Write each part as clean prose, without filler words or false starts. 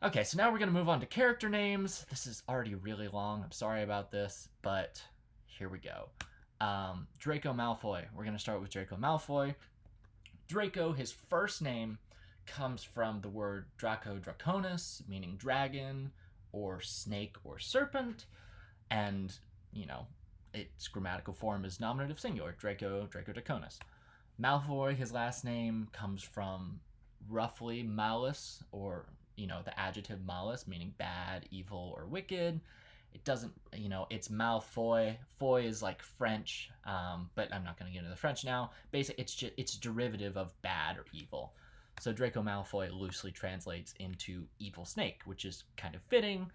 Okay, so now we're going to move on to character names. This is already really long. I'm sorry about this, but here we go. Draco Malfoy. We're going to start with Draco Malfoy. Draco, his first name comes from the word Draco Draconis, meaning dragon or snake or serpent, and, you know, its grammatical form is nominative singular, Draco Draconis. Malfoy, his last name comes from roughly malus, or, the adjective malus, meaning bad, evil, or wicked. It doesn't, it's Malfoy. Foy is like French, but I'm not going to get into the French now. Basically, it's derivative of bad or evil. So Draco Malfoy loosely translates into evil snake, which is kind of fitting.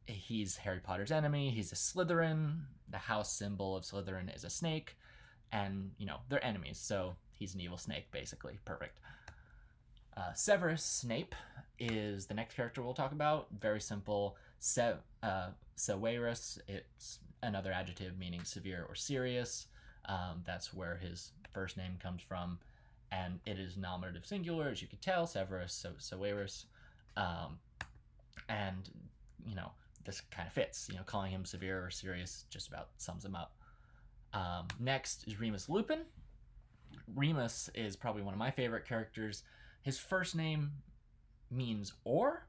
He's Harry Potter's enemy. He's a Slytherin. The house symbol of Slytherin is a snake, and they're enemies. So he's an evil snake, basically. Perfect. Severus Snape is the next character we'll talk about. Very simple. Severus, it's another adjective meaning severe or serious. That's where his first name comes from, and it is nominative singular, as you can tell. Severus, Severus, and this kind of fits. Calling him severe or serious just about sums him up. Next is Remus Lupin. Remus is probably one of my favorite characters. His first name means or.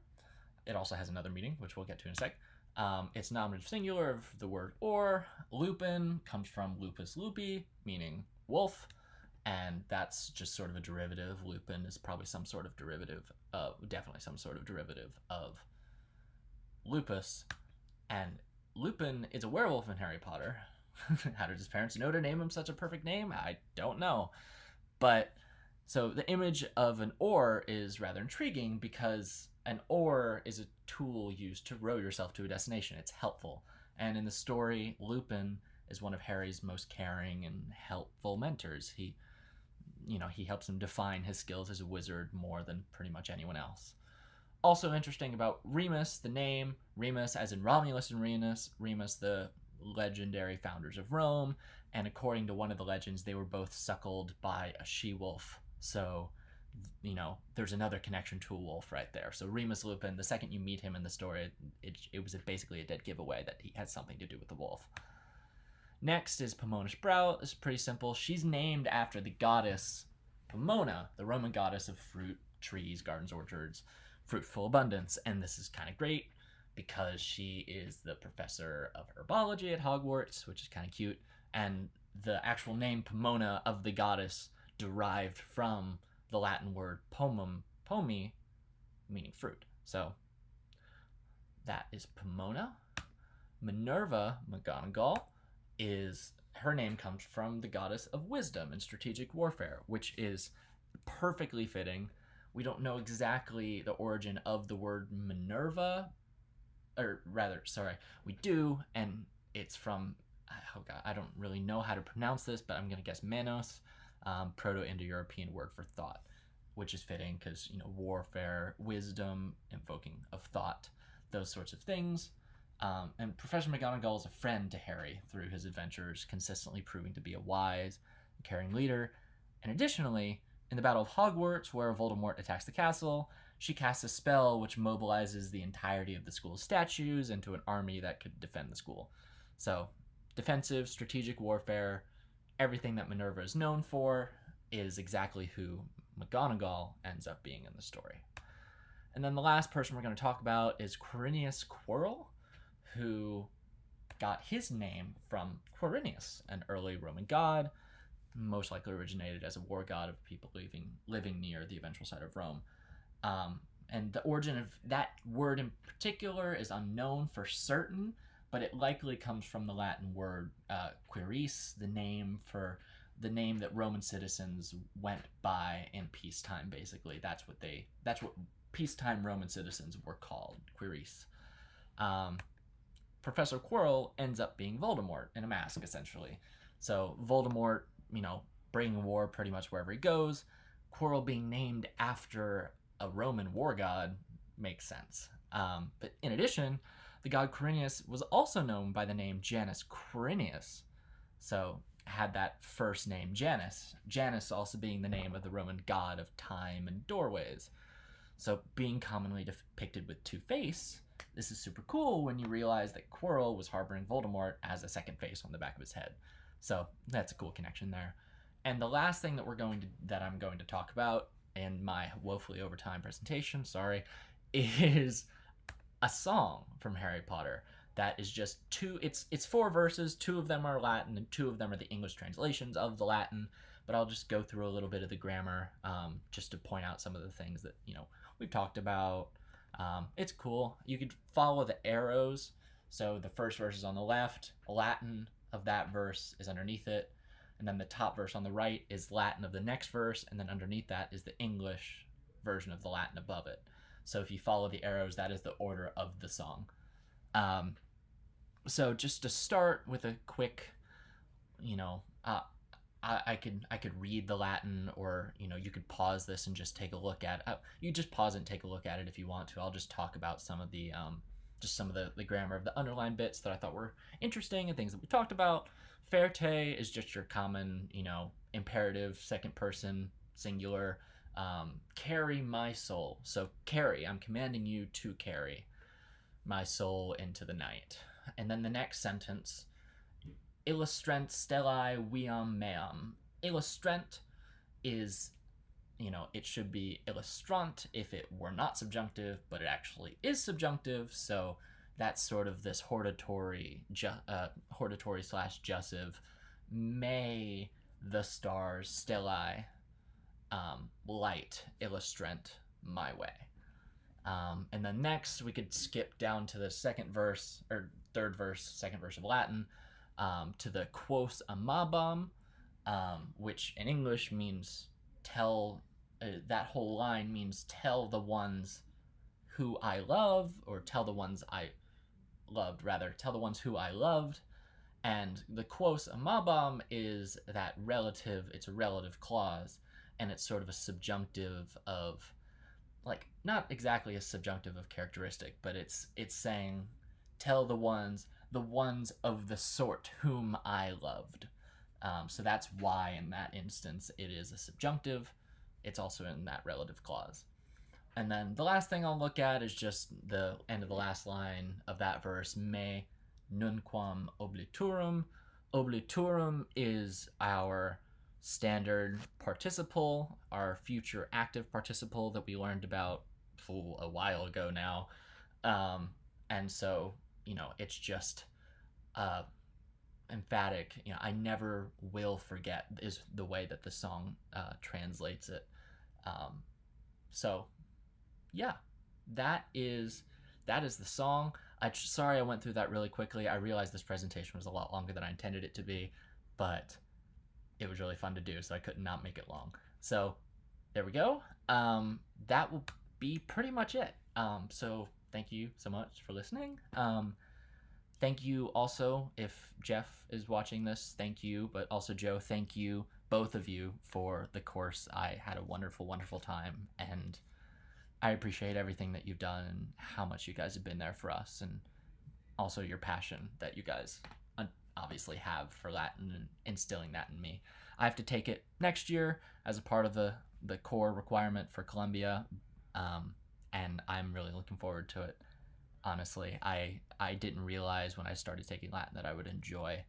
It also has another meaning, which we'll get to in a sec. It's nominative singular of the word or. Lupin comes from lupus lupi, meaning wolf, and that's just sort of a derivative. Lupin is probably some sort of derivative of, definitely some sort of derivative of lupus. And Lupin is a werewolf in Harry Potter. How did his parents know to name him such a perfect name? I don't know. But so the image of an oar is rather intriguing because an oar is a tool used to row yourself to a destination. It's helpful. And in the story, Lupin is one of Harry's most caring and helpful mentors. He helps him define his skills as a wizard more than pretty much anyone else. Also interesting about Remus, the name, Remus as in Romulus and Remus, the legendary founders of Rome, and according to one of the legends, they were both suckled by a she-wolf. So, there's another connection to a wolf right there. So Remus Lupin, the second you meet him in the story, it was basically a dead giveaway that he had something to do with the wolf. Next is Pomona Sprout. It's pretty simple. She's named after the goddess Pomona, the Roman goddess of fruit, trees, gardens, orchards, fruitful abundance. And this is kind of great because she is the professor of herbology at Hogwarts, which is kind of cute. And the actual name Pomona of the goddess derived from the Latin word pomum, pomi, meaning fruit. So that is Pomona. Minerva McGonagall her name comes from the goddess of wisdom and strategic warfare, which is perfectly fitting. We don't know exactly the origin of the word Minerva, or rather, sorry, we do, and it's from, oh god, I don't really know how to pronounce this, but I'm going to guess Manos, Proto-Indo-European word for thought, which is fitting because, warfare, wisdom, invoking of thought, those sorts of things. And Professor McGonagall is a friend to Harry through his adventures, consistently proving to be a wise and caring leader. And additionally, in the Battle of Hogwarts, where Voldemort attacks the castle, she casts a spell which mobilizes the entirety of the school's statues into an army that could defend the school. So, defensive, strategic warfare, everything that Minerva is known for is exactly who McGonagall ends up being in the story. And then the last person we're going to talk about is Quirinius Quirrell, who got his name from Quirinius, an early Roman god, most likely originated as a war god of people living near the eventual site of Rome. And the origin of that word in particular is unknown for certain, but it likely comes from the Latin word quiris, the name that Roman citizens went by in peacetime. Basically, that's what peacetime Roman citizens were called, quiris. Professor Quirrell ends up being Voldemort in a mask, essentially. So Voldemort, bringing war pretty much wherever he goes. Quirrell being named after a Roman war god makes sense. But in addition, the god Quirinius was also known by the name Janus Quirinius. So had that first name Janus. Janus also being the name of the Roman god of time and doorways. So being commonly depicted with two face, this is super cool when you realize that Quirrell was harboring Voldemort as a second face on the back of his head. So that's a cool connection there. And the last thing that I'm going to talk about in my woefully over time presentation, sorry, is a song from Harry Potter that is just it's 4 verses. 2 of them are Latin and 2 of them are the English translations of the Latin, but I'll just go through a little bit of the grammar, just to point out some of the things that we've talked about. It's cool. You could follow the arrows. So the first verse is on the left, Latin of that verse is underneath it, and then the top verse on the right is Latin of the next verse, and then underneath that is the English version of the Latin above it. So if you follow the arrows, that is the order of the song. So just to start with a quick, I could read the Latin, or you could pause this and just take a look at it. You just pause it and take a look at it if you want to. I'll just talk about some of the the grammar of the underlined bits that I thought were interesting and things that we talked about. Ferte is just your common, imperative, second person, singular. Carry my soul. So carry, I'm commanding you to carry my soul into the night. And then the next sentence, illustrant stellae viam meam. Illustrant is, it should be illustrant if it were not subjunctive, but it actually is subjunctive. So that's sort of this hortatory slash jussive. May the stars stellae light illustrant my way. And then next we could skip down to the second verse of Latin, to the quos amabam, which in English means tell. That whole line means tell the ones who I love, or tell the ones I loved, rather, tell the ones who I loved. And the quos amabam is that relative, it's a relative clause, and it's sort of a subjunctive of, not exactly a subjunctive of characteristic, but it's saying tell the ones of the sort whom I loved. So that's why in that instance it is a subjunctive. It's also in that relative clause. And then the last thing I'll look at is just the end of the last line of that verse, me nunquam obliturum. Obliturum is our standard participle, our future active participle that we learned about a while ago now. And so, it's just emphatic. I never will forget is the way that the song translates it. So yeah, that is the song. Sorry I went through that really quickly. I realized this presentation was a lot longer than I intended it to be, but it was really fun to do, so I could not make it long. So there we go. That will be pretty much it. So thank you so much for listening. Thank you also, if Jeff is watching this, thank you, but also Joe, thank you, both of you, for the course. I had a wonderful, wonderful time, and I appreciate everything that you've done and how much you guys have been there for us, and also your passion that you guys obviously have for Latin and instilling that in me. I have to take it next year as a part of the core requirement for Columbia, and I'm really looking forward to it. Honestly, I didn't realize when I started taking Latin that I would enjoy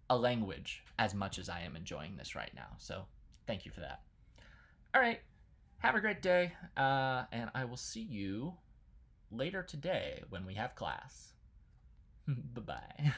a language as much as I am enjoying this right now. So thank you for that. All right, have a great day, and I will see you later today when we have class. Bye-bye.